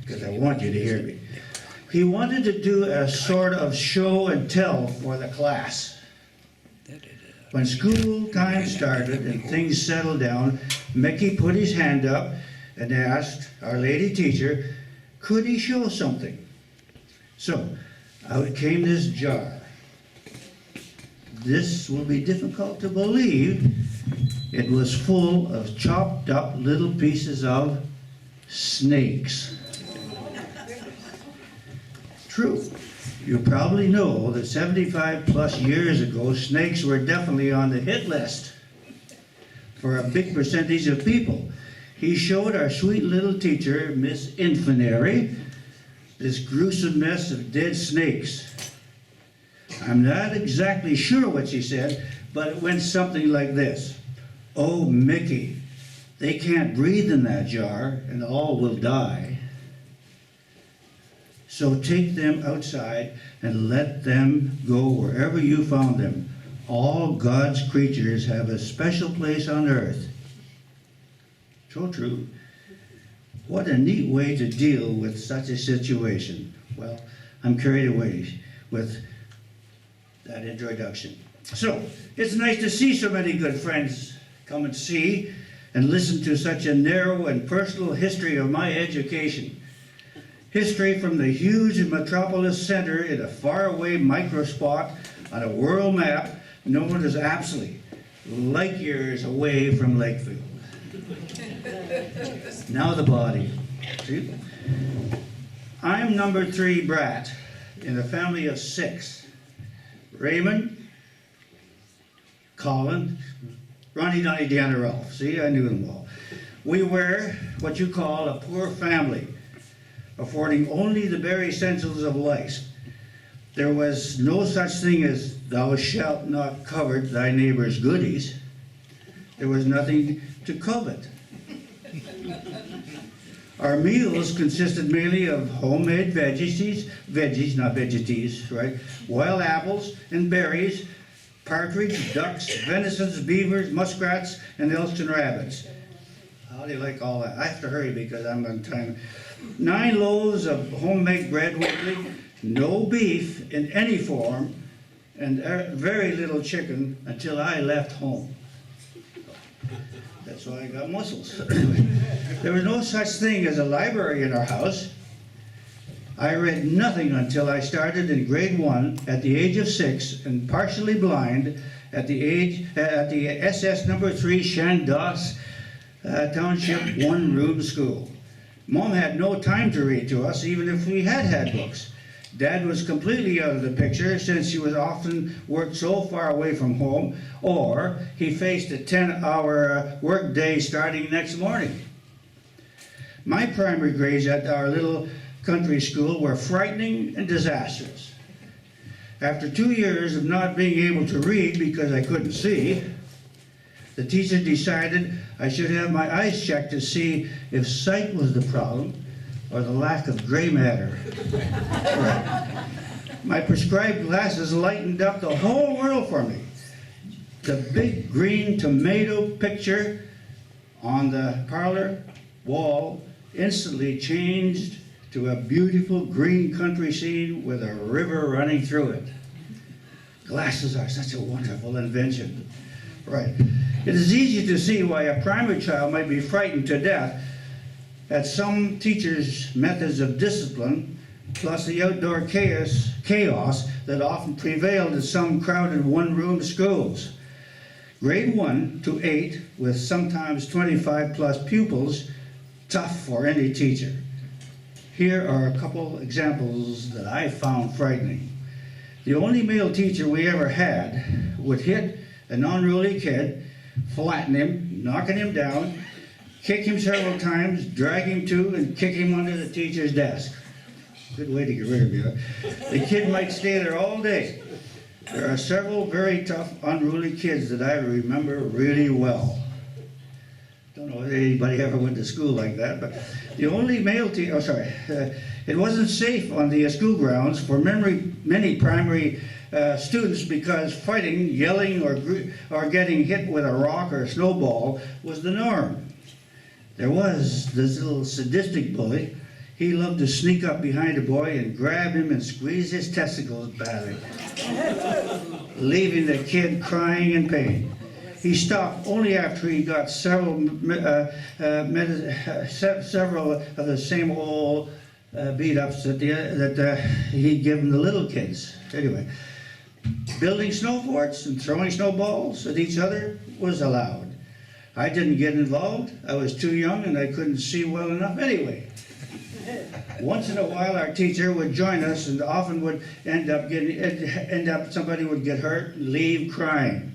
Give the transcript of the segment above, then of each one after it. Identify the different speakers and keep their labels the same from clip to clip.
Speaker 1: because I want you to hear me. He wanted to do a sort of show and tell for the class. When school time started and things settled down, Mickey put his hand up and asked our lady teacher, could he show something? So, out came this jar. This will be difficult to believe. It was full of chopped up little pieces of snakes. True. You probably know that 75 plus years ago, snakes were definitely on the hit list for a big percentage of people. He showed our sweet little teacher, Miss Infinary, this gruesome mess of dead snakes. I'm not exactly sure what she said, but it went something like this. Oh, Mickey, they can't breathe in that jar and all will die. So take them outside and let them go wherever you found them. All God's creatures have a special place on earth. So true. What a neat way to deal with such a situation. Well, I'm carried away with that introduction. So, it's nice to see so many good friends come and see and listen to such a narrow and personal history of my education. History from the huge metropolis center in a faraway microspot on a world map known as Apsley, light years away from Lakefield. Now the body. See? I'm number 3 brat in a family of 6. Raymond, Colin, Ronnie, Donnie, Deanna, Ralph. See, I knew them all. We were what you call a poor family, affording only the bare essentials of life. There was no such thing as thou shalt not covet thy neighbor's goodies. There was nothing to covet. Our meals consisted mainly of homemade veggies, not veggies, right? Wild apples and berries, partridge, ducks, venisons, beavers, muskrats, and elks and rabbits. How do you like all that? I have to hurry because I'm on time. 9 loaves of homemade bread weekly, no beef in any form, and very little chicken until I left home. That's why I got muscles. There was no such thing as a library in our house. I read nothing until I started in grade 1 at the age of 6 and partially blind at the SS number 3 Chandos Township 1-room school. Mom had no time to read to us, even if we had books. Dad was completely out of the picture since he was often worked so far away from home, or he faced a 10-hour work day starting next morning. My primary grades at our little country school were frightening and disastrous. After 2 years of not being able to read because I couldn't see, the teacher decided I should have my eyes checked to see if sight was the problem or the lack of gray matter. My prescribed glasses lightened up the whole world for me. The big green tomato picture on the parlor wall instantly changed to a beautiful green country scene with a river running through it. Glasses are such a wonderful invention. Right. It is easy to see why a primary child might be frightened to death at some teachers' methods of discipline, plus the outdoor chaos that often prevailed at some crowded one-room schools. Grade 1 to 8, with sometimes 25 plus pupils, tough for any teacher. Here are a couple examples that I found frightening. The only male teacher we ever had would hit an unruly kid, flatten him, knocking him down, kick him several times, drag him to, and kick him under the teacher's desk. Good way to get rid of you. The kid might stay there all day. There are several very tough, unruly kids that I remember really well. Don't know if anybody ever went to school like that, but the only male teacher, it wasn't safe on the school grounds for many primary students because fighting, yelling, or getting hit with a rock or a snowball was the norm. There was this little sadistic bully. He loved to sneak up behind a boy and grab him and squeeze his testicles badly, leaving the kid crying in pain. He stopped only after he got several of the same old beat-ups that he'd given the little kids. Anyway, building snowforts and throwing snowballs at each other was allowed. I didn't get involved. I was too young and I couldn't see well enough anyway. Once in a while, our teacher would join us, and often would somebody would get hurt and leave crying.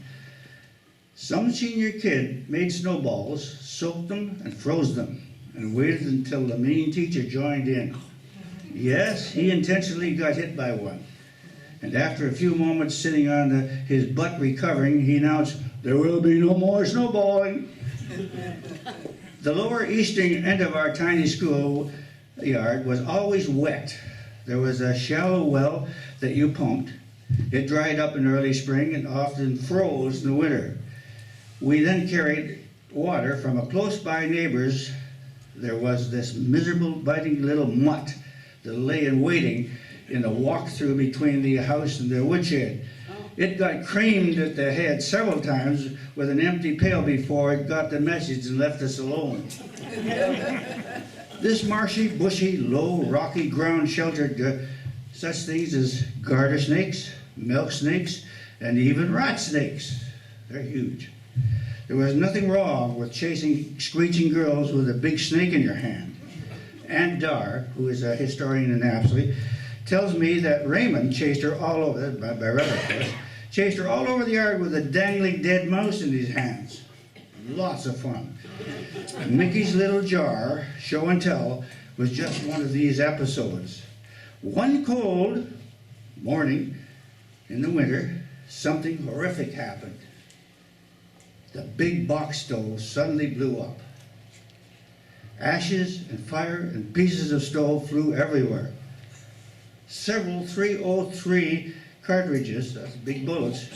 Speaker 1: Some senior kid made snowballs, soaked them, and froze them, and waited until the mean teacher joined in. Yes, he intentionally got hit by one. And after a few moments sitting on his butt recovering, he announced, "There will be no more snowballing." The lower eastern end of our tiny school yard was always wet. There was a shallow well that you pumped. It dried up in early spring and often froze in the winter. We then carried water from a close-by neighbor's. There was this miserable, biting little mutt that lay in waiting in the walk-through between the house and the woodshed. It got creamed at the head several times with an empty pail before it got the message and left us alone. This marshy, bushy, low, rocky ground sheltered such things as garter snakes, milk snakes, and even rat snakes. They're huge. There was nothing wrong with chasing screeching girls with a big snake in your hand. Aunt Dar, who is a historian in Apsley, tells me that Raymond chased her all over, by Reverend, of course, chased her all over the yard with a dangling dead mouse in his hands. Lots of fun. Mickey's Little Jar, show and tell, was just one of these episodes. One cold morning in the winter, something horrific happened. The big box stove suddenly blew up. Ashes and fire and pieces of stove flew everywhere. Several .303 cartridges, that's big bullets,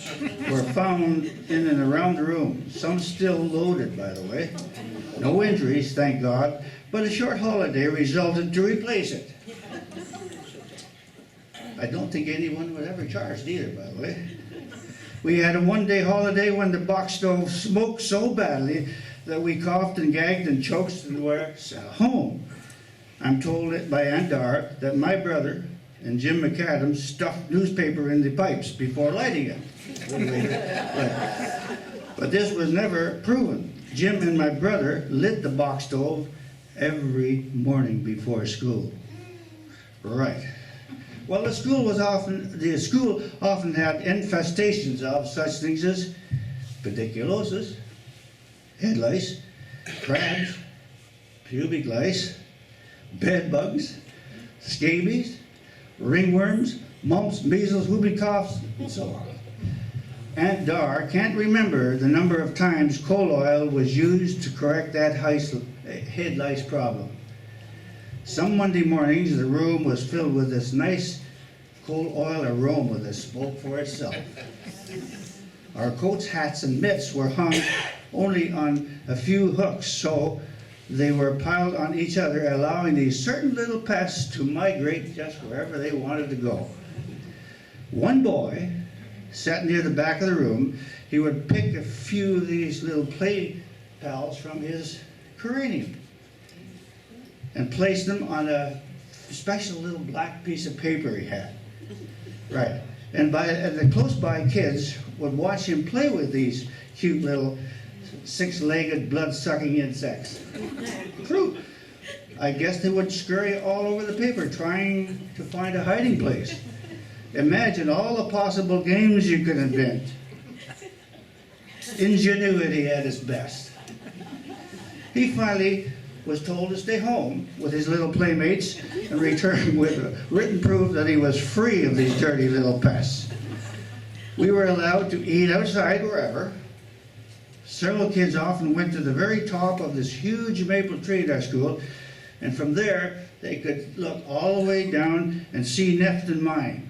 Speaker 1: were found in and around the room. Some still loaded, by the way. No injuries, thank God, but a short holiday resulted to replace it. I don't think anyone was ever charged either, by the way. We had a one-day holiday when the box stove smoked so badly that we coughed and gagged and choked and were sent home. I'm told by Aunt Dar that my brother and Jim McAdams stuffed newspaper in the pipes before lighting it. But this was never proven. Jim and my brother lit the box stove every morning before school. Right. Well, the school often had infestations of such things as pediculosis, head lice, crabs, pubic lice, bed bugs, scabies, ringworms, mumps, measles, whooping coughs, and so on. Aunt Dar can't remember the number of times coal oil was used to correct that head lice problem. Some Monday mornings, the room was filled with this nice coal oil aroma that spoke for itself. Our coats, hats, and mitts were hung only on a few hooks, so they were piled on each other, allowing these certain little pests to migrate just wherever they wanted to go. One boy sat near the back of the room. He would pick a few of these little play pals from his cranium and place them on a special little black piece of paper he had. Right. And the close-by kids would watch him play with these cute little six-legged, blood-sucking insects. True. I guess they would scurry all over the paper trying to find a hiding place. Imagine all the possible games you could invent. Ingenuity at its best. He finally was told to stay home with his little playmates and return with written proof that he was free of these dirty little pests. We were allowed to eat outside wherever. Several kids often went to the very top of this huge maple tree at our school, and from there they could look all the way down and see Nefton Mine,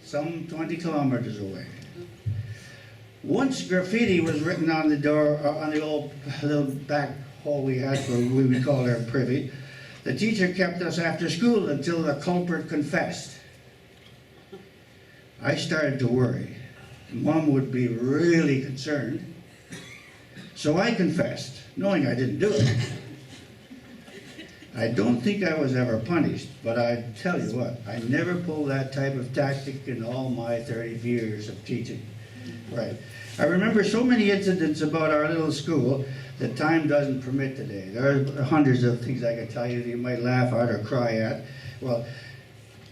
Speaker 1: some 20 kilometers away. Once graffiti was written on the door, on the old little back hall we had for what we called our privy. The teacher kept us after school until the culprit confessed. I started to worry. Mom would be really concerned. So I confessed, knowing I didn't do it. I don't think I was ever punished, but I tell you what, I never pulled that type of tactic in all my 30 years of teaching. Right. I remember so many incidents about our little school that time doesn't permit today. There are hundreds of things I could tell you that you might laugh at or cry at. Well,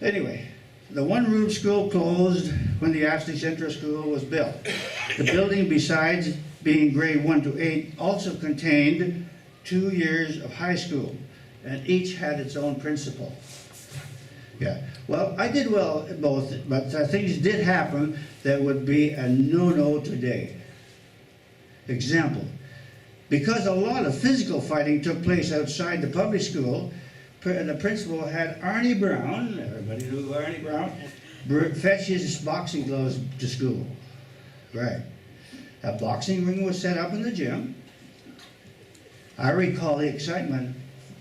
Speaker 1: anyway, the one-room school closed when the Ashley Central School was built. The building, besides being grade 1 to 8, also contained 2 years of high school, and each had its own principal. Yeah, well, I did well at both, but things did happen that would be a no-no today. Example, because a lot of physical fighting took place outside the public school, the principal had Arnie Brown, everybody knew Arnie Brown, fetch his boxing gloves to school. Right. A boxing ring was set up in the gym. I recall the excitement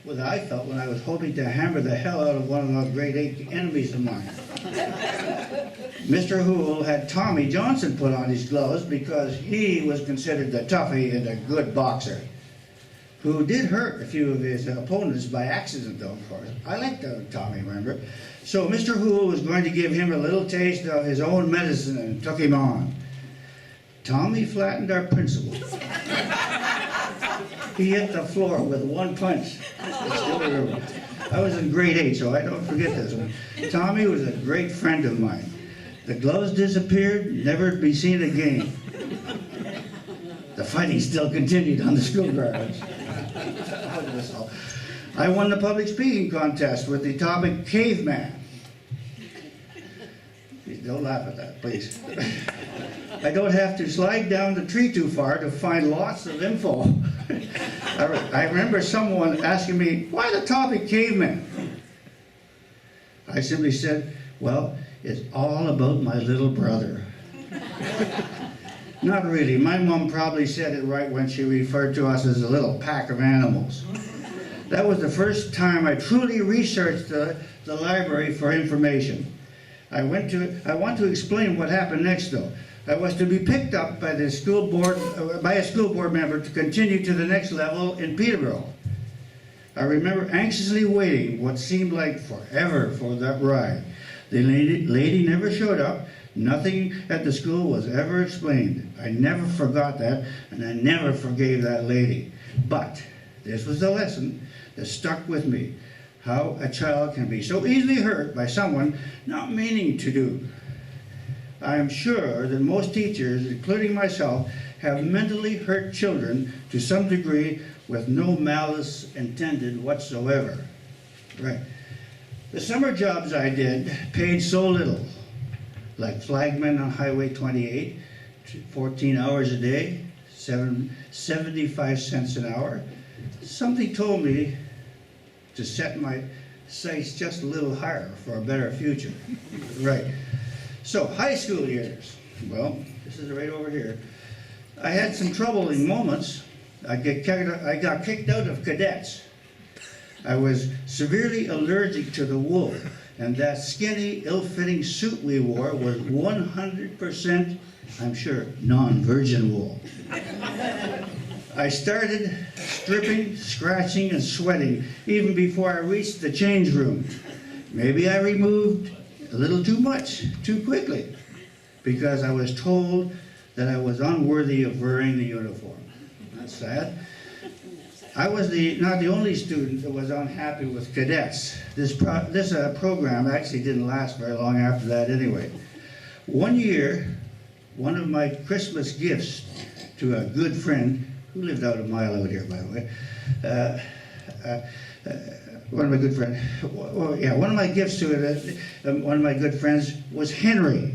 Speaker 1: that I felt when I was hoping to hammer the hell out of one of the grade 8 enemies of mine. Mr. Hoole had Tommy Johnson put on his gloves because he was considered the toughie and a good boxer, who did hurt a few of his opponents by accident, though, of course. I liked Tommy, remember? So Mr. Hoole was going to give him a little taste of his own medicine and took him on. Tommy flattened our principal. He hit the floor with one punch. I still remember. I was in grade 8, so I don't forget this one. Tommy was a great friend of mine. The gloves disappeared, never to be seen again. The fighting still continued on the school grounds. I won the public speaking contest with the topic caveman. Don't laugh at that, please. I don't have to slide down the tree too far to find lots of info. I remember someone asking me, why the topic caveman? I simply said, well, it's all about my little brother. Not really. My mom probably said it right when she referred to us as a little pack of animals. That was the first time I truly researched the library for information. I want to explain what happened next, though. I was to be picked up by the school board, by a school board member to continue to the next level in Peterborough. I remember anxiously waiting what seemed like forever for that ride. The lady never showed up. Nothing at the school was ever explained. I never forgot that, and I never forgave that lady. But this was the lesson that stuck with me. How a child can be so easily hurt by someone not meaning to do. I am sure that most teachers, including myself, have mentally hurt children to some degree with no malice intended whatsoever. Right. The summer jobs I did paid so little, like flagman on Highway 28, 14 hours a day, 75 cents an hour. Something told me to set my sights just a little higher for a better future. Right. So, high school years. Well, this is right over here. I had some troubling moments. I got kicked out of cadets. I was severely allergic to the wool, and that skinny, ill-fitting suit we wore was 100%, I'm sure, non-virgin wool. I started stripping, scratching, and sweating even before I reached the change room. Maybe I removed a little too much, too quickly, because I was told that I was unworthy of wearing the uniform. That's sad. I was not the only student that was unhappy with cadets. This program actually didn't last very long after that anyway. One year, one of my Christmas gifts to a good friend, who lived out a mile out here, by the way, one of my good friends, one of my gifts to one of my good friends was Henry,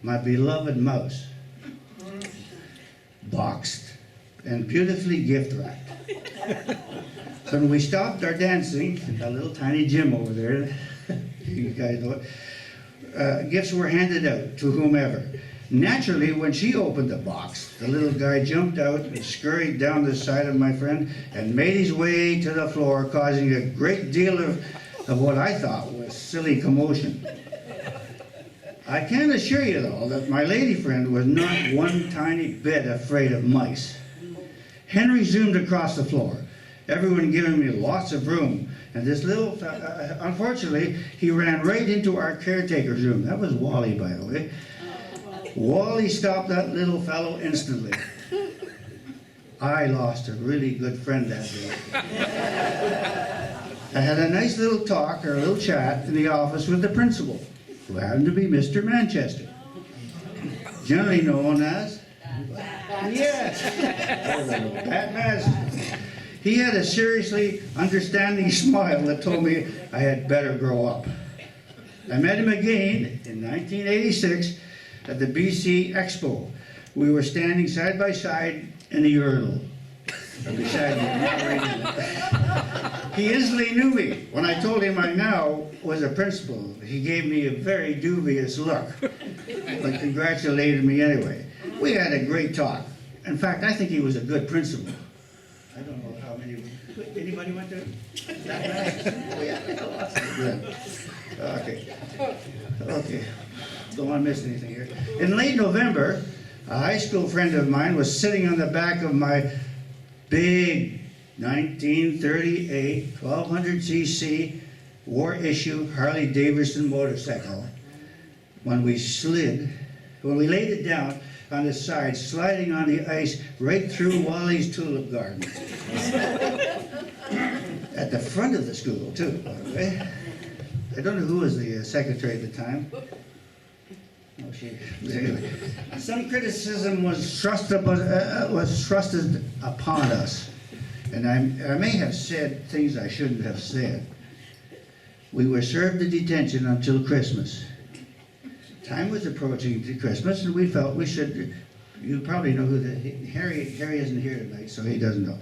Speaker 1: my beloved mouse, boxed and beautifully gift wrapped. So when we stopped our dancing, a little tiny gym over there, you guys know it, gifts were handed out to whomever. Naturally, when she opened the box, the little guy jumped out and scurried down the side of my friend and made his way to the floor, causing a great deal of what I thought was silly commotion. I can assure you, though, that my lady friend was not one tiny bit afraid of mice. Henry zoomed across the floor, everyone giving me lots of room, and this little unfortunately, he ran right into our caretaker's room. That was Wally, by the way. Wally stopped that little fellow instantly. I lost a really good friend that day. I had a nice little talk, or a little chat, in the office with the principal, who happened to be Mr. Manchester, generally known as Pat Madison. He had a seriously understanding smile that told me I had better grow up. I met him again in 1986 at the BC Expo. We were standing side by side in the urinal. Or beside me, not right in it. He instantly knew me. When I told him I now was a principal, he gave me a very dubious look, but congratulated me anyway. We had a great talk. In fact, I think he was a good principal. I don't know how many. Anybody went there? Oh, yeah. Good. Okay. Don't want to miss anything here. In late November, a high school friend of mine was sitting on the back of my big 1938 1200cc war issue Harley Davidson motorcycle when we laid it down on the side, sliding on the ice right through Wally's tulip garden. At the front of the school, too, by the way. I don't know who was the secretary at the time. Anyway. Some criticism was thrusted upon us, and I may have said things I shouldn't have said. We were served the detention until Christmas. Time was approaching to Christmas, and we felt we should. You probably know who Harry isn't here tonight, so he doesn't know.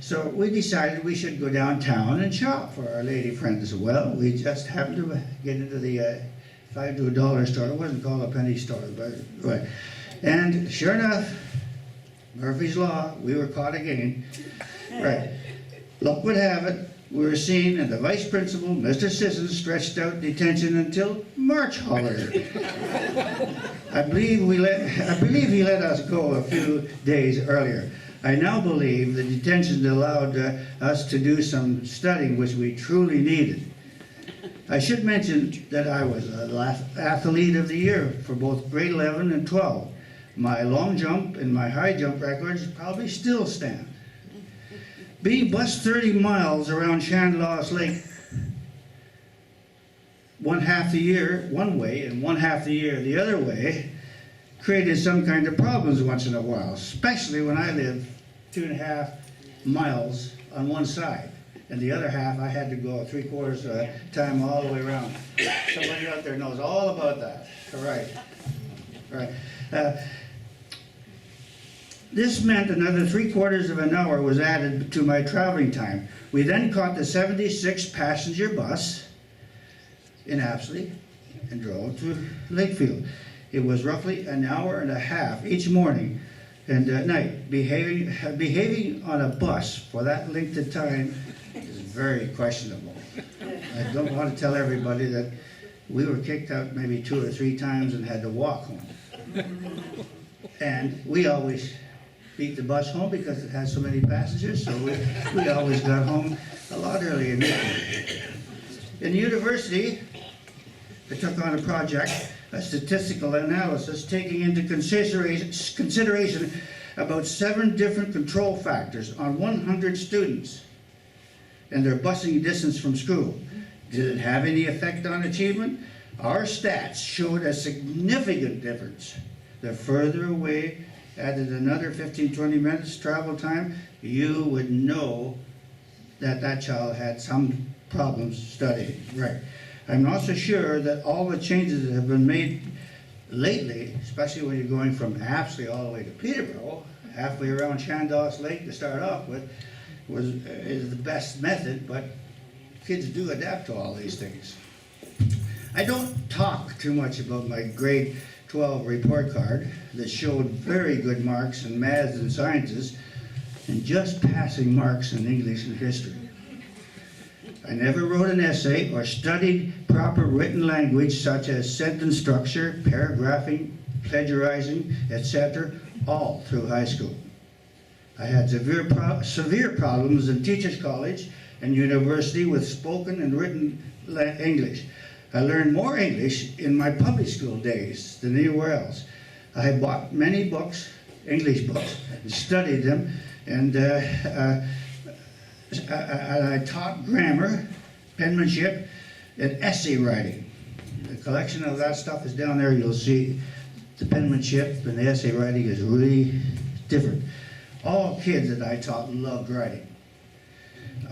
Speaker 1: So we decided we should go downtown and shop for our lady friend as well. We just happened to get into the $5 to $1 store. It wasn't called a penny store, but right. And sure enough, Murphy's Law, we were caught again. Right. Luck would have it, we were seen, and the vice principal, Mr. Sissons, stretched out detention until March holiday. I believe he let us go a few days earlier. I now believe the detention allowed us to do some studying, which we truly needed. I should mention that I was athlete of the year for both grade 11 and 12. My long jump and my high jump records probably still stand. Being bused 30 miles around Chandos Lake one half the year one way and one half the year the other way created some kind of problems once in a while, especially when I lived 2.5 miles on one side. And the other half, I had to go 3/4 of the time all the way around. Somebody out there knows all about that. All right. This meant another 3/4 of an hour was added to my traveling time. We then caught the 76 passenger bus in Apsley and drove to Lakefield. It was roughly an hour and a half each morning and at night. Behaving on a bus for that length of time is very questionable. I don't want to tell everybody that we were kicked out maybe 2 or 3 times and had to walk home. And we always beat the bus home because it had so many passengers, so we always got home a lot earlier. In university, I took on a project, a statistical analysis, taking into consideration about 7 different control factors on 100 students and their busing distance from school. Did it have any effect on achievement? Our stats showed a significant difference. The further away, added another 15-20 minutes travel time, you would know that that child had some problems studying. Right. I'm also sure that all the changes that have been made lately, especially when you're going from Apsley all the way to Peterborough, halfway around Chandos Lake to start off with, is the best method, but kids do adapt to all these things. I don't talk too much about my grade 12 report card that showed very good marks in math and sciences and just passing marks in English and history. I never wrote an essay or studied proper written language such as sentence structure, paragraphing, plagiarizing, etc., all through high school. I had severe problems in teachers' college and university with spoken and written English. I learned more English in my public school days than anywhere else. I bought many books, English books, and studied them, and I taught grammar, penmanship, and essay writing. The collection of that stuff is down there. You'll see the penmanship and the essay writing is really different. All kids that I taught loved writing.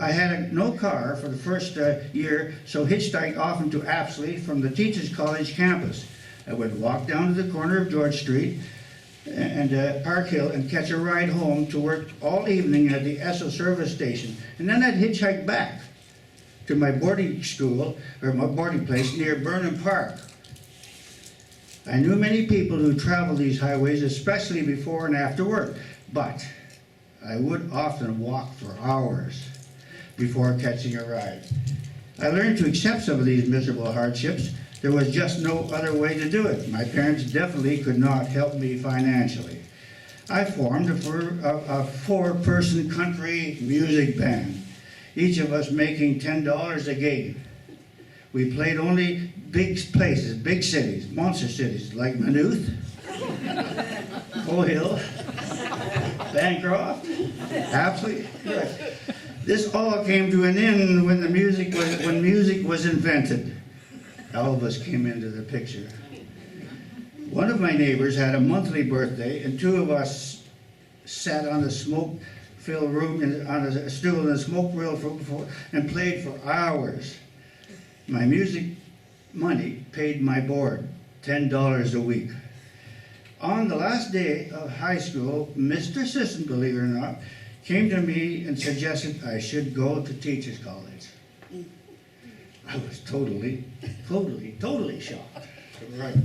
Speaker 1: I had no car for the first year, so hitchhiked often to Apsley from the Teachers College campus. I would walk down to the corner of George Street and Park Hill and catch a ride home to work all evening at the Esso service station. And then I'd hitchhike back to my boarding school, or my boarding place near Burnham Park. I knew many people who traveled these highways, especially before and after work, but I would often walk for hours before catching a ride. I learned to accept some of these miserable hardships. There was just no other way to do it. My parents definitely could not help me financially. I formed a four-person country music band, each of us making $10 a gig. We played only big places, big cities, monster cities like Maynooth, Hill, Bancroft, Apsley. This all came to an end when music was invented. Elvis came into the picture. One of my neighbors had a monthly birthday, and two of us sat on a smoke-filled room on a stool in a smoke-filled room and played for hours. My music money paid my board, $10 a week. On the last day of high school, Mr. Sisson, believe it or not, came to me and suggested I should go to Teachers College. I was totally shocked. Right.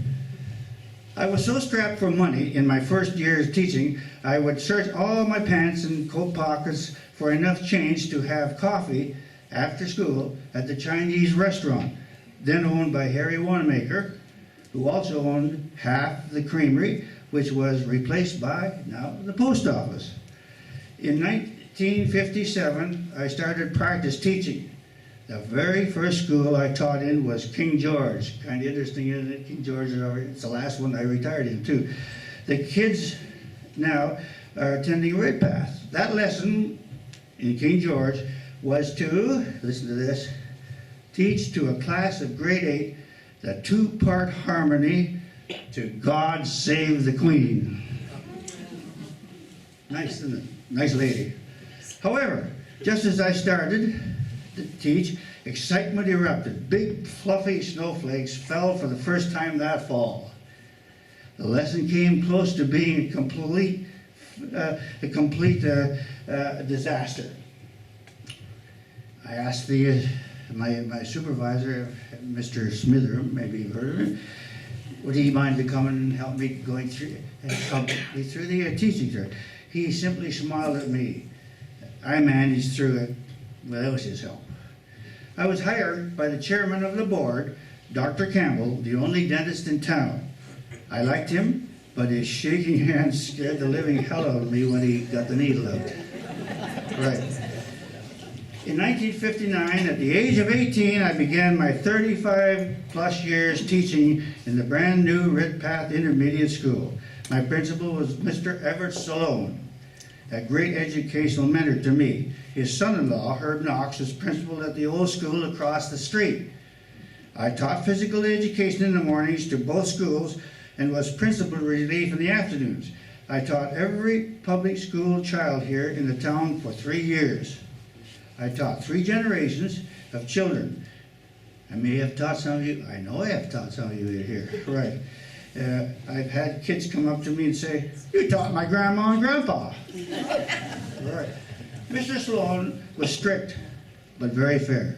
Speaker 1: I was so strapped for money in my first year of teaching, I would search all my pants and coat pockets for enough change to have coffee after school at the Chinese restaurant, then owned by Harry Wanamaker, who also owned half the creamery, which was replaced by, now, the post office. In 1957, I started practice teaching. The very first school I taught in was King George. Kind of interesting, isn't it? King George, it's the last one I retired in, too. The kids now are attending Redpath. That lesson in King George was to, listen to this, teach to a class of grade 8 the two-part harmony to God Save the Queen. Nice, isn't it? Nice lady. However, just as I started to teach, excitement erupted. Big fluffy snowflakes fell for the first time that fall. The lesson came close to being a complete disaster. I asked my supervisor, Mr. Smitheram, maybe you've heard of him, would he mind to come and help me through the teaching cert? He simply smiled at me. I managed through it without his help. I was hired by the chairman of the board, Dr. Campbell, the only dentist in town. I liked him, but his shaking hands scared the living hell out of me when he got the needle out. Right. In 1959, at the age of 18, I began my 35-plus years teaching in the brand new Redpath Intermediate School. My principal was Mr. Everett Stallone, a great educational mentor to me. His son-in-law, Herb Knox, was principal at the old school across the street. I taught physical education in the mornings to both schools and was principal relief in the afternoons. I taught every public school child here in the town for 3 years. I taught 3 generations of children. I may have taught some of you, I know I have taught some of you here, right. I've had kids come up to me and say, you taught my grandma and grandpa. Right. Mr. Sloan was strict, but very fair.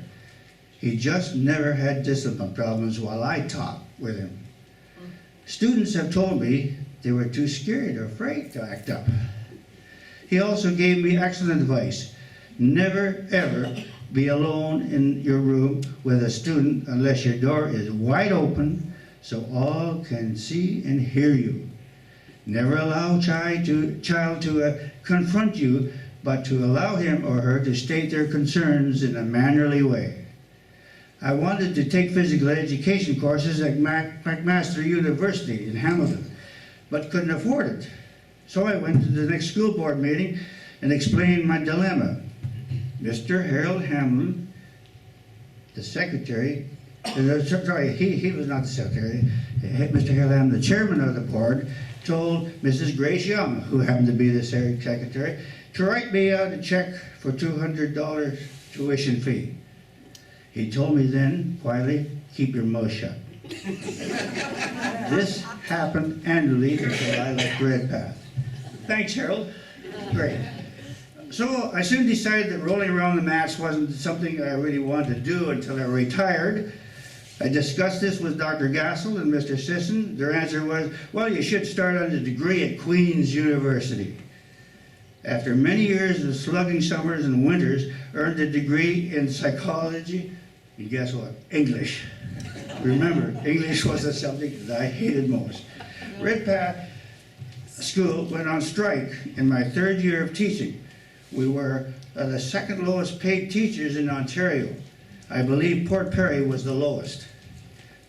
Speaker 1: He just never had discipline problems while I taught with him. Students have told me they were too scared or afraid to act up. He also gave me excellent advice. Never ever be alone in your room with a student unless your door is wide open so all can see and hear you. Never allow child to confront you, but to allow him or her to state their concerns in a mannerly way. I wanted to take physical education courses at McMaster University in Hamilton, but couldn't afford it. So I went to the next school board meeting and explained my dilemma. Mr. Harold Hamlin, the secretary, sorry, he was not the secretary, Mr. Harold Hamlin, the chairman of the board, told Mrs. Grace Young, who happened to be the secretary, to write me out a check for $200 tuition fee. He told me then, quietly, keep your mouth shut. This happened annually until I left Redpath. Thanks, Harold. Great. So I soon decided that rolling around the mats wasn't something I really wanted to do until I retired. I discussed this with Dr. Gassel and Mr. Sisson. Their answer was, well, you should start on a degree at Queen's University. After many years of slugging summers and winters, earned a degree in psychology, and guess what? English. Remember, English was the subject that I hated most. Redpath School went on strike in my third year of teaching. We were the second lowest paid teachers in Ontario. I believe Port Perry was the lowest.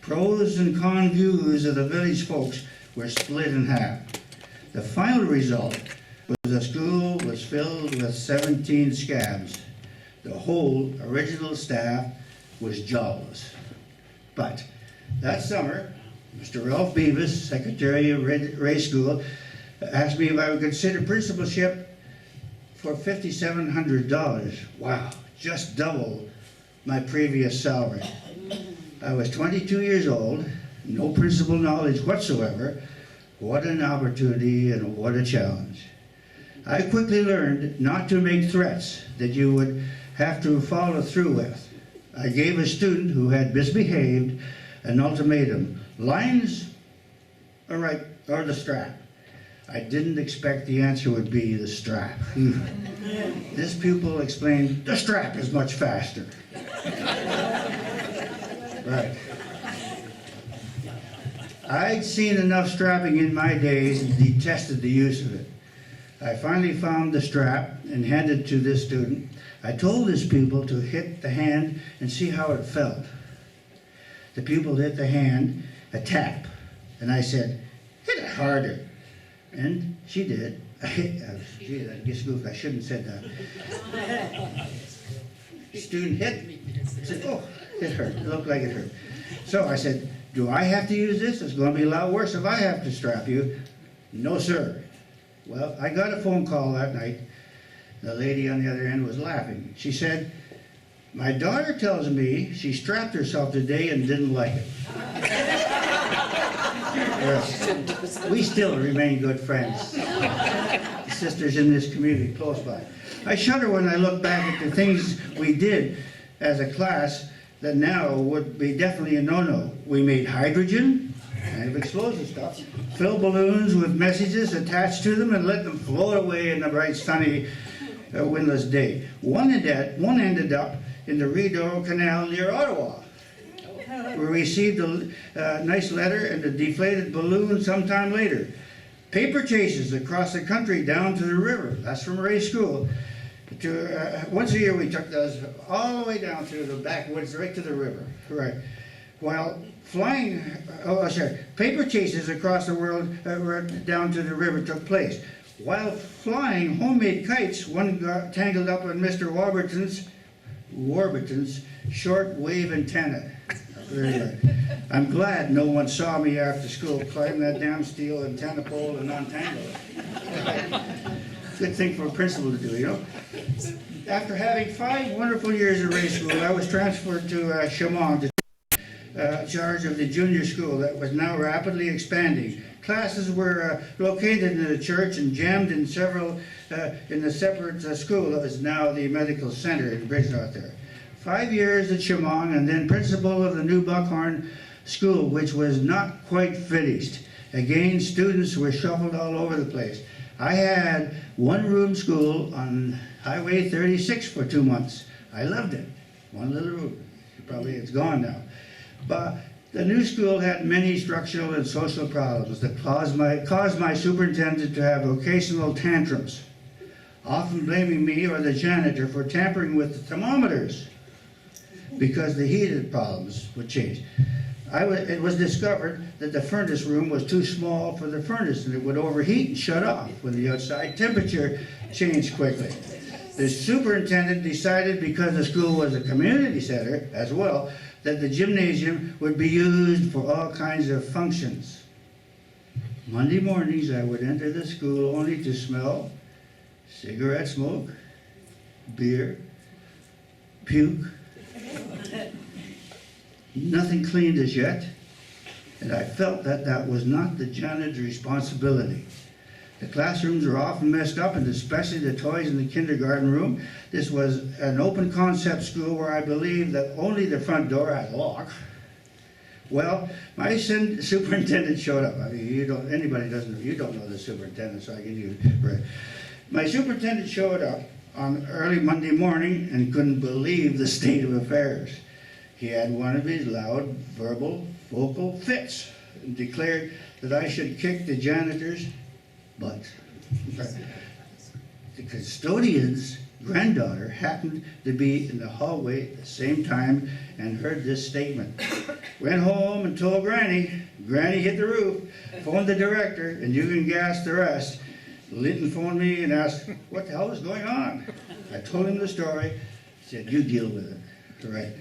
Speaker 1: Pros and con views of the village folks were split in half. The final result was the school was filled with 17 scabs. The whole original staff was jobless. But that summer, Mr. Ralph Beavis, Secretary of Ray School, asked me if I would consider principalship for $5,700. Wow, just double my previous salary. I was 22 years old, no principal knowledge whatsoever. What an opportunity and what a challenge. I quickly learned not to make threats that you would have to follow through with. I gave a student who had misbehaved an ultimatum: lines or the strap. I didn't expect the answer would be the strap. This pupil explained, the strap is much faster. Right. I'd seen enough strapping in my days and detested the use of it. I finally found the strap and handed it to this student. I told this pupil to hit the hand and see how it felt. The pupil hit the hand, a tap, and I said, hit it harder. And she did. Gee, I guess I shouldn't have said that. Student hit. I said, oh, it hurt. It looked like it hurt. So I said, do I have to use this? It's going to be a lot worse if I have to strap you. No, sir. Well, I got a phone call that night. The lady on the other end was laughing. She said, my daughter tells me she strapped herself today and didn't like it. Yes. We still remain good friends. Sisters in this community close by. I shudder when I look back at the things we did as a class that now would be definitely a no-no. We made hydrogen, kind of explosive stuff, fill balloons with messages attached to them and let them float away in the bright, sunny, windless day. One ended up in the Rideau Canal near Ottawa. We received a nice letter and a deflated balloon sometime later. Paper chases across the country down to the river. That's from Ray School. Once a year we took those all the way down to the backwoods, right to the river. Right. While flying, paper chases across the world down to the river took place. While flying homemade kites, one got tangled up on Mr. Warburton's short wave antenna. I'm glad no one saw me after school climb that damn steel antenna pole and untangle it. Good thing for a principal to do, you know. After having 5 wonderful years at Ray School, I was transferred to Chemung to charge of the junior school that was now rapidly expanding. Classes were located in the church and jammed in several in the separate school that is now the medical center in Bridgenorth there. 5 years at Chemung and then principal of the new Buckhorn school, which was not quite finished. Again, students were shuffled all over the place. I had one-room school on Highway 36 for 2 months. I loved it. One little room. Probably it's gone now. But the new school had many structural and social problems that caused my superintendent to have occasional tantrums, often blaming me or the janitor for tampering with the thermometers because the heated problems would change. It was discovered that the furnace room was too small for the furnace and it would overheat and shut off when the outside temperature changed quickly. The superintendent decided, because the school was a community center as well, that the gymnasium would be used for all kinds of functions. Monday mornings I would enter the school only to smell cigarette smoke, beer, puke. Nothing cleaned as yet, and I felt that that was not the janitor's responsibility. The classrooms were often messed up, and especially the toys in the kindergarten room. This was an open concept school where I believed that only the front door had a lock. Well, my superintendent showed up. I mean, you don't know the superintendent, so I can use it. My superintendent showed up on early Monday morning and couldn't believe the state of affairs. He had one of his loud vocal fits and declared that I should kick the janitor's butt. The custodian's granddaughter happened to be in the hallway at the same time and heard this statement. Went home and told Granny. Granny hit the roof, phoned the director, and you can guess the rest. Linton phoned me and asked what the hell was going on. I told him the story. He said, you deal with it. Right.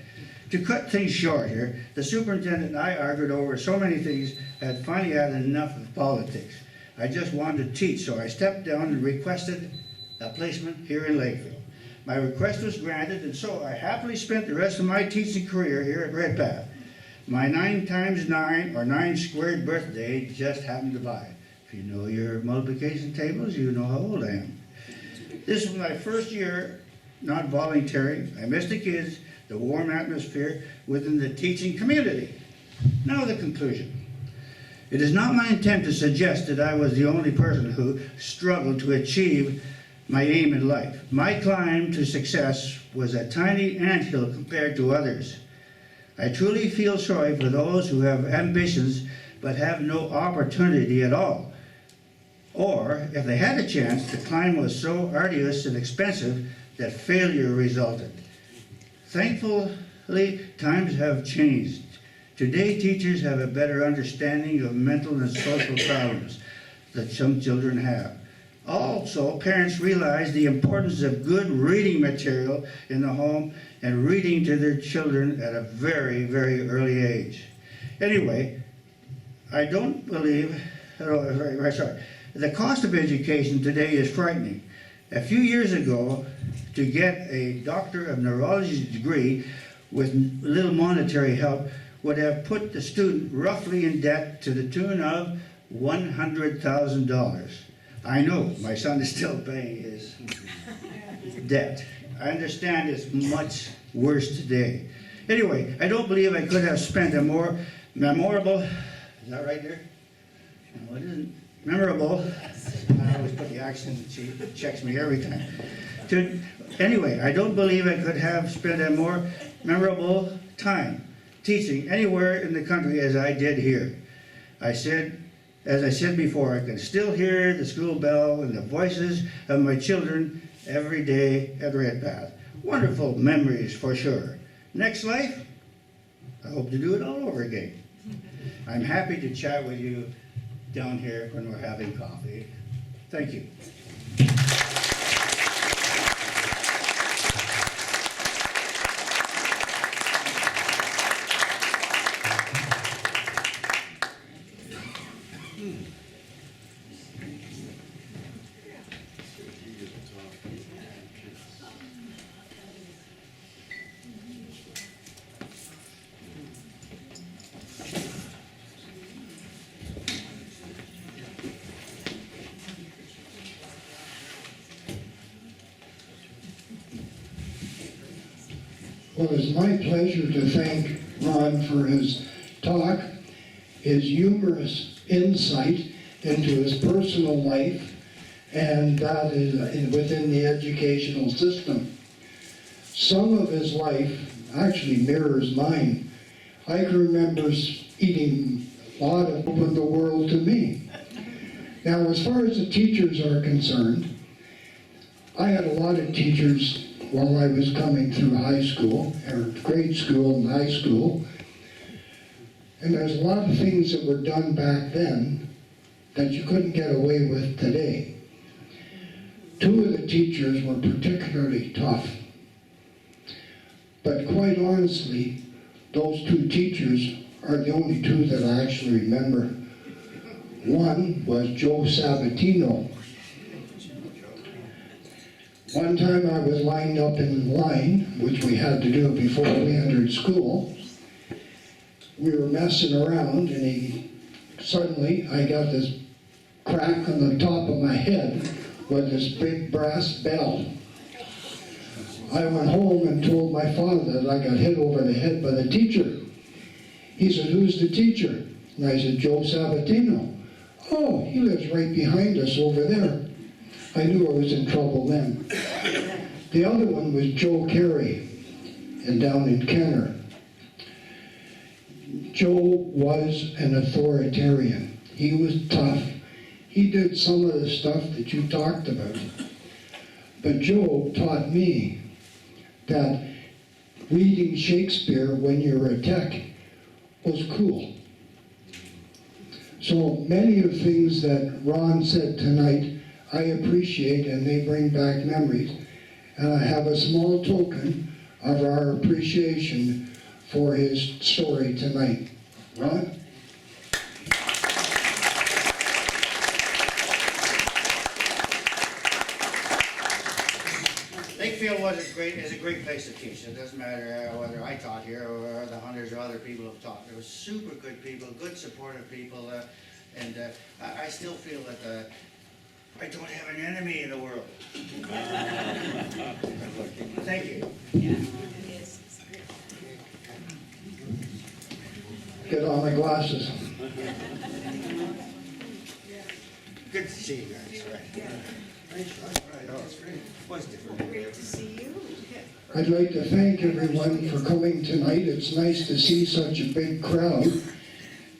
Speaker 1: To cut things short here, the superintendent and I argued over so many things, had finally had enough of politics. I just wanted to teach, so I stepped down and requested a placement here in Lakefield. My request was granted, and so I happily spent the rest of my teaching career here at Redpath. My 9 times 9, or 9 squared birthday just happened to buy. If you know your multiplication tables, you know how old I am. This was my first year not volunteering. I missed the kids, the warm atmosphere within the teaching community. Now the conclusion. It is not my intent to suggest that I was the only person who struggled to achieve my aim in life. My climb to success was a tiny anthill compared to others. I truly feel sorry for those who have ambitions but have no opportunity at all. Or, if they had a chance, the climb was so arduous and expensive that failure resulted. Thankfully, times have changed. Today, teachers have a better understanding of mental and social problems that some children have. Also, parents realize the importance of good reading material in the home and reading to their children at a very, very early age. Anyway, I don't believe, the cost of education today is frightening. A few years ago, to get a Doctor of Neurology degree with little monetary help would have put the student roughly in debt to the tune of $100,000. I know my son is still paying his debt. I understand it's much worse today. Anyway, I don't believe I could have spent a more memorable, is that right there? No, it isn't. Memorable. I always put the accent and she checks me every time. Anyway, I don't believe I could have spent a more memorable time teaching anywhere in the country as I did here. As I said before, I can still hear the school bell and the voices of my children every day at Redpath. Wonderful memories for sure. Next life, I hope to do it all over again. I'm happy to chat with you down here when we're having coffee. Thank you.
Speaker 2: Well, it's my pleasure to thank Ron for his talk, his humorous insight into his personal life, and that is within the educational system. Some of his life actually mirrors mine. I can remember eating a lot of opened the world to me. Now, as far as the teachers are concerned, I had a lot of teachers while I was coming through high school, or grade school and high school, and there's a lot of things that were done back then that you couldn't get away with today. Two of the teachers were particularly tough. But quite honestly, those two teachers are the only two that I actually remember. One was Joe Sabatino. One time I was lined up in line, which we had to do before we entered school. We were messing around, and suddenly I got this crack on the top of my head with this big brass bell. I went home and told my father that I got hit over the head by the teacher. He said, "Who's the teacher?" And I said, "Joe Sabatino." "Oh, he lives right behind us over there." I knew I was in trouble then. The other one was Joe Carey, and down in Kenner. Joe was an authoritarian. He was tough. He did some of the stuff that you talked about. But Joe taught me that reading Shakespeare when you're a tech was cool. So many of the things that Ron said tonight, I appreciate, and they bring back memories. And I have a small token of our appreciation for his story tonight. Ron?
Speaker 1: Lakefield is a great place to teach. It doesn't matter whether I taught here or the hundreds of other people have taught. There were super good people, good supportive people, and I still feel that I don't have an enemy in the world. Thank you.
Speaker 2: Get on my glasses.
Speaker 1: Good to see you guys.
Speaker 3: Great to see you.
Speaker 2: I'd like to thank everyone for coming tonight. It's nice to see such a big crowd.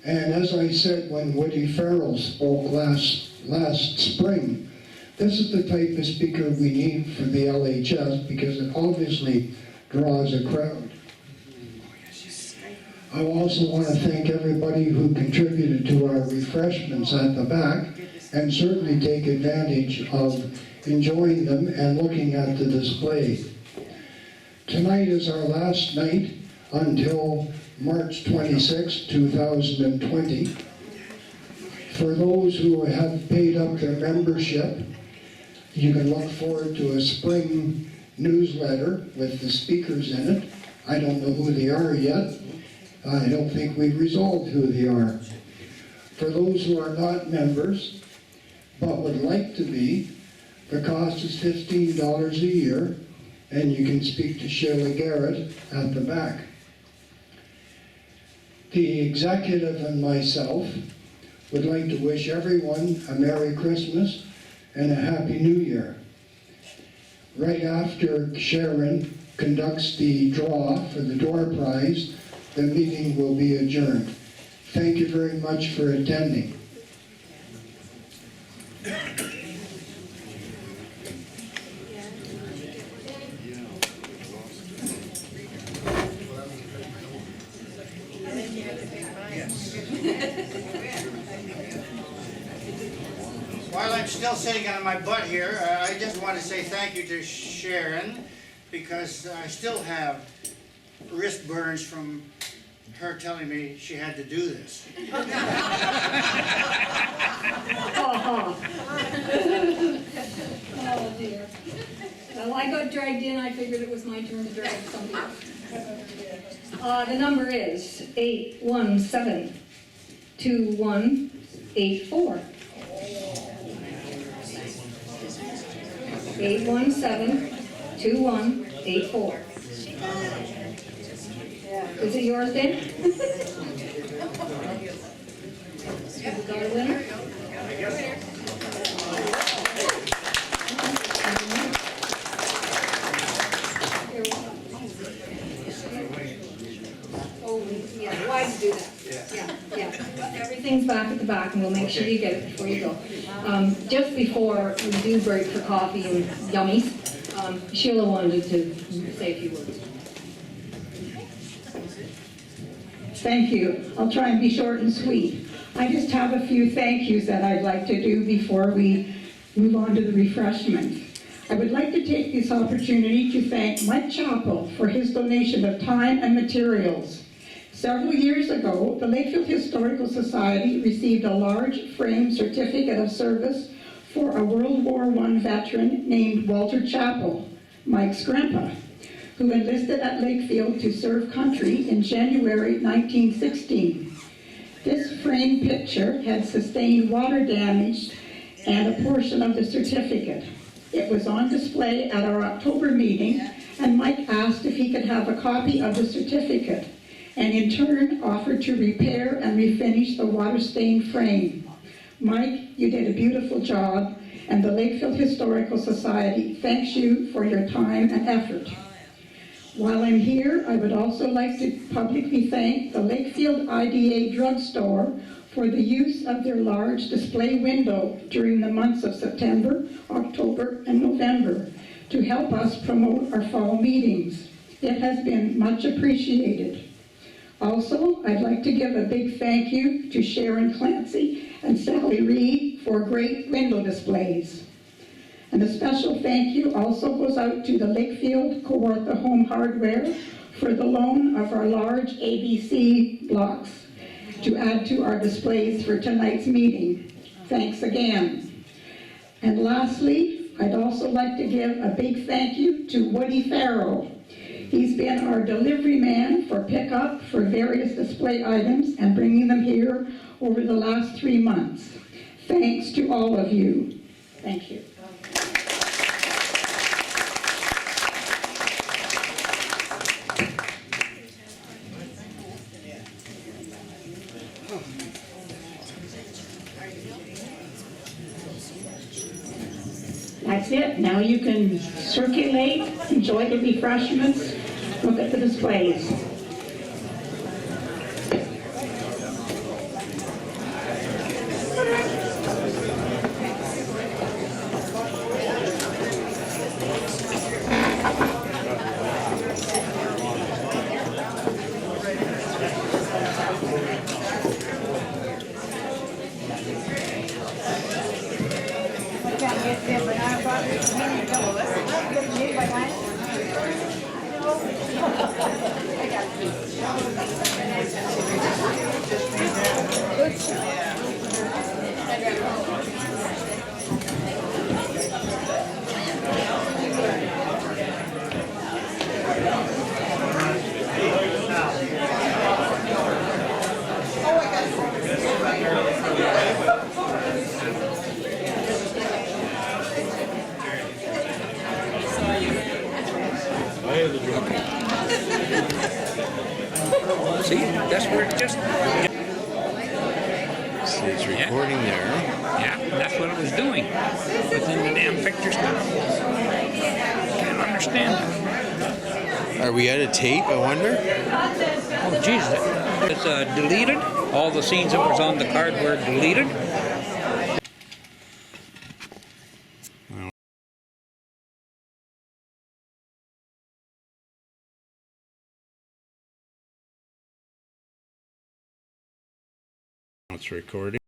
Speaker 2: And as I said when Woody Farrell spoke last spring, this is the type of speaker we need for the LHS because it obviously draws a crowd. I also want to thank everybody who contributed to our refreshments at the back, and certainly take advantage of enjoying them and looking at the display. Tonight is our last night until March 26, 2020. For those who have paid up their membership, you can look forward to a spring newsletter with the speakers in it. I don't know who they are yet. I don't think we've resolved who they are. For those who are not members, but would like to be, the cost is $15 a year, and you can speak to Shirley Garrett at the back. The executive and myself would like to wish everyone a Merry Christmas and a Happy New Year. Right after Sharon conducts the draw for the door prize, the meeting will be adjourned. Thank you very much for attending.
Speaker 1: While I'm still sitting on my butt here, I just want to say thank you to Sharon, because I still have wrist burns from her telling me she had to do this.
Speaker 3: Oh dear. Well, I got dragged in. I figured it was my turn to drag somebody else. The number is 817-2184. 817-2184. Is it yours then? Have we got a winner? Oh, yeah, why do that? Yeah. Everything's back at the back, and we'll make sure you get it before you go. Just before we do break for coffee and yummies, Sheila wanted to say a few words.
Speaker 4: Thank you. I'll try and be short and sweet. I just have a few thank yous that I'd like to do before we move on to the refreshments. I would like to take this opportunity to thank Mike Chappell for his donation of time and materials. Several years ago, the Lakefield Historical Society received a large frame certificate of service for a World War I veteran named Walter Chappell, Mike's grandpa, who enlisted at Lakefield to serve country in January 1916. This framed picture had sustained water damage and a portion of the certificate. It was on display at our October meeting, and Mike asked if he could have a copy of the certificate, and in turn offered to repair and refinish the water-stained frame. Mike, you did a beautiful job, and the Lakefield Historical Society thanks you for your time and effort. While I'm here, I would also like to publicly thank the Lakefield IDA drugstore for the use of their large display window during the months of September, October, and November to help us promote our fall meetings. It has been much appreciated. Also, I'd like to give a big thank you to Sharon Clancy and Sally Reed for great window displays. And a special thank you also goes out to the Lakefield Kawartha Home Hardware for the loan of our large ABC blocks to add to our displays for tonight's meeting. Thanks again. And lastly, I'd also like to give a big thank you to Woody Farrow. He's been our delivery man for pickup for various display items and bringing them here over the last 3 months. Thanks to all of you. Thank you. That's it. Now you can circulate, enjoy the refreshments, look at the displays.
Speaker 5: See, that's where it just...
Speaker 6: See, it's recording there.
Speaker 5: Yeah, that's what it was doing. Within the damn pictures now. Can't understand it.
Speaker 6: Are we out of tape, I wonder?
Speaker 5: Oh, geez. It's deleted. All the scenes that was on the card were deleted.
Speaker 6: It's recording.